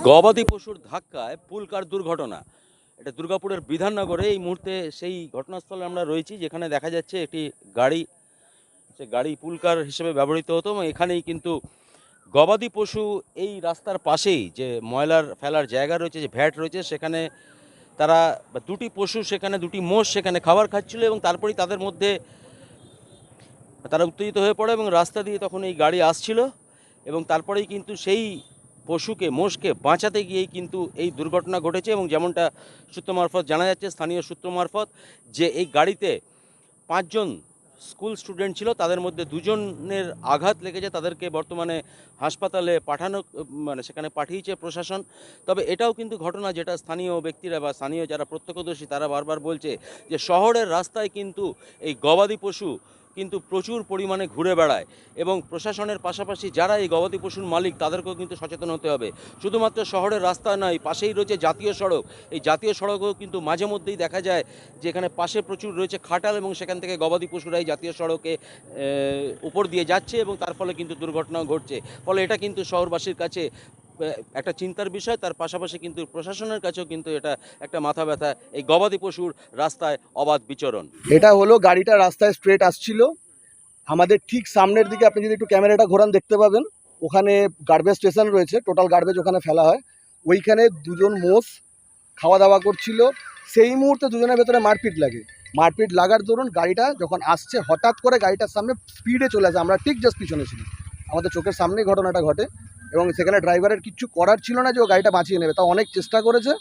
গবাদি পশুর ধাক্কায় পুলকার দুর্ঘটনা। এটা দুর্গাপুরের বিধাননগরে এই মুহূর্তে সেই ঘটনাস্থলে আমরা রয়েছি, যেখানে দেখা যাচ্ছে একটি গাড়ি, সে গাড়ি পুলকার হিসেবে ব্যবহৃত হতো এবং এখানেই কিন্তু গবাদি পশু এই রাস্তার পাশেই যে ময়লার ফেলার জায়গা রয়েছে, যে ভ্যাট রয়েছে, সেখানে তারা দুটি পশু, সেখানে দুটি মোষ সেখানে খাবার খাচ্ছিল এবং তারপরেই তাদের মধ্যে তারা উত্তেজিত হয়ে পড়ে এবং রাস্তা দিয়ে তখন এই গাড়ি আসছিল এবং তারপরেই কিন্তু সেই পশুকে, মোষকে বাঁচাতে গিয়েই কিন্তু এই দুর্ঘটনা ঘটেছে। এবং যেমনটা সূত্র মারফত জানা যাচ্ছে, স্থানীয় সূত্র মারফত, যে এই গাড়িতে 5 জন স্কুল স্টুডেন্ট ছিল, তাদের মধ্যে 2 জনের আঘাত লেগেছে, তাদেরকে বর্তমানে হাসপাতালে পাঠানো, মানে সেখানে পাঠিয়েছে প্রশাসন। তবে এটাও কিন্তু ঘটনা যেটা স্থানীয় ব্যক্তিরা বা স্থানীয় যারা প্রত্যক্ষদর্শী তারা বারবার বলছে, যে শহরের রাস্তায় কিন্তু এই গবাদি পশু কিন্তু প্রচুর পরিমাণে ঘুরে বেড়ায় এবং প্রশাসনের পাশাপাশি যারা এই গবাদি পশুর মালিক তাদেরকেও কিন্তু সচেতন হতে হবে। শুধুমাত্র শহরের রাস্তা নয়, পাশেই রয়েছে জাতীয় সড়ক। এই জাতীয় সড়কেও কিন্তু মাঝে মধ্যেই দেখা যায় যে এখানে পাশে প্রচুর রয়েছে খাটাল এবং সেখান থেকে গবাদি পশুরা এই জাতীয় সড়কে উপর দিয়ে যাচ্ছে এবং তার ফলে কিন্তু দুর্ঘটনাও ঘটছে। ফলে এটা কিন্তু শহরবাসীর কাছে একটা চিন্তার বিষয়, তার পাশাপাশি কিন্তু প্রশাসনের কাছেও কিন্তু এটা একটা মাথা ব্যথা, এই গবাদি পশুর রাস্তায় অবাধ বিচরণ। এটা হলো গাড়িটা রাস্তায় স্ট্রেট আসছিল, আমাদের ঠিক সামনের দিকে আপনি যদি একটু ক্যামেরাটা ঘোরান দেখতে পাবেন, ওখানে গার্বেজ স্টেশন রয়েছে, টোটাল গার্বেজ ওখানে ফেলা হয়। ওইখানে 2 জন মোষ খাওয়া দাওয়া করছিল, সেই মুহূর্তে দুজনের ভেতরে মারপিট লাগার দরুন গাড়িটা যখন আসছে হঠাৎ করে গাড়িটার সামনে স্পিডে চলে আসে। আমরা ঠিক জাস্ট পিছনে ছিলাম, আমাদের চোখের সামনেই ঘটনাটা ঘটে এবং সেখানে ড্রাইভারের কিচ্ছু করার ছিল না যে ও গাড়িটা বাঁচিয়ে নেবে। তা অনেক চেষ্টা করেছে,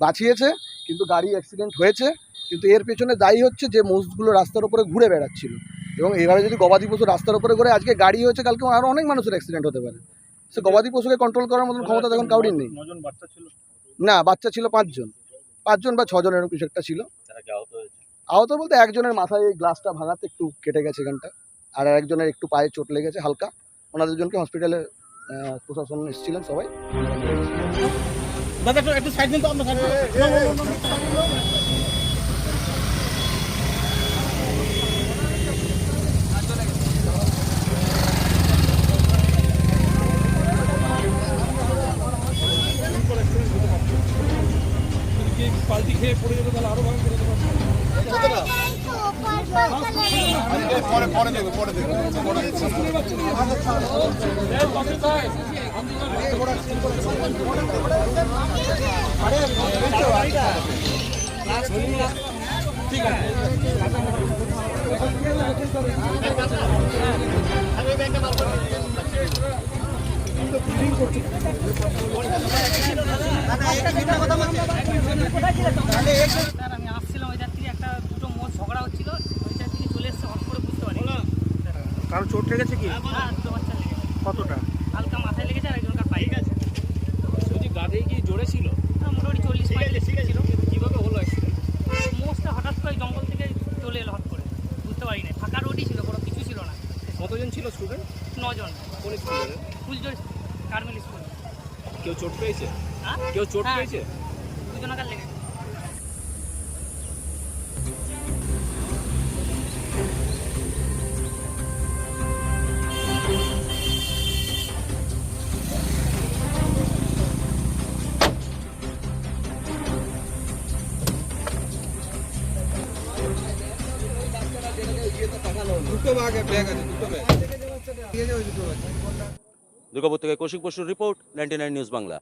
বাঁচিয়েছে, কিন্তু গাড়ি অ্যাক্সিডেন্ট হয়েছে। কিন্তু এর পেছনে দায়ী হচ্ছে যে মোষগুলো রাস্তার উপরে ঘুরে বেড়াচ্ছিল এবং এইভাবে যদি গবাদি পশু রাস্তার উপরে ঘুরে, আজকে গাড়ি হয়েছে, কালকে আরও অনেক মানুষের অ্যাক্সিডেন্ট হতে পারে। সে গবাদি পশুকে কন্ট্রোল করার মতন ক্ষমতা তখন কাউরির নেই। না, বাচ্চা ছিল 5 জন বা 6 জন এরকম কিছু একটা ছিল। আহত বলতে একজনের মাথায় এই গ্লাসটা ভাঙাতে একটু কেটে গেছে এখানটা, আর একজনের একটু পায়ে চোট লেগেছে হালকা। ওনাদের জনকে হসপিটালে প্রশাসন এসেছিলেন সবাই। দাদা একটু সাইড দিন তো, আমরা সাইড পাল্টি খেয়ে পড়ে যাবে, তাহলে আরো ভাঙ করে দেবো। ঠিক আছে, আমি আসছিলাম ওই থেকে, একটা দুটো মোষ ঝগড়া হচ্ছিল, ওইটা থেকে চলে এসছে, হট করে বুঝতে পারি। কারো চোট লেগেছে কি? হ্যাঁ, দুটো বাচ্চা লেগেছে, কতটা? হালকা মাথায় লেগেছে আর একজনকার পায়ে গেছে। যদি গাড়ি কি জোরে ছিল? মোটামুটি 40-45 ছিল। কিভাবে হলো অ্যাক্সিডেন্ট? মোষটা হঠাৎ করে জঙ্গল থেকে চলে এলো, হট করে বুঝতে পারি না। ফাঁকা রোডই ছিল, কোনো কিছু ছিল না। কতজন ছিল স্টুডেন্ট? 9 জন। কোন স্কুলের? Fuljhor Carmel school. কেউ চোট পেয়েছে? হ্যাঁ, কেউ চোট হ্যাঁ, পেয়েছে? দুজনকার লেগেছে। দুর্গাপুর থেকে কৌশিক বসুর রিপোর্ট, 99 নিউজ বাংলা।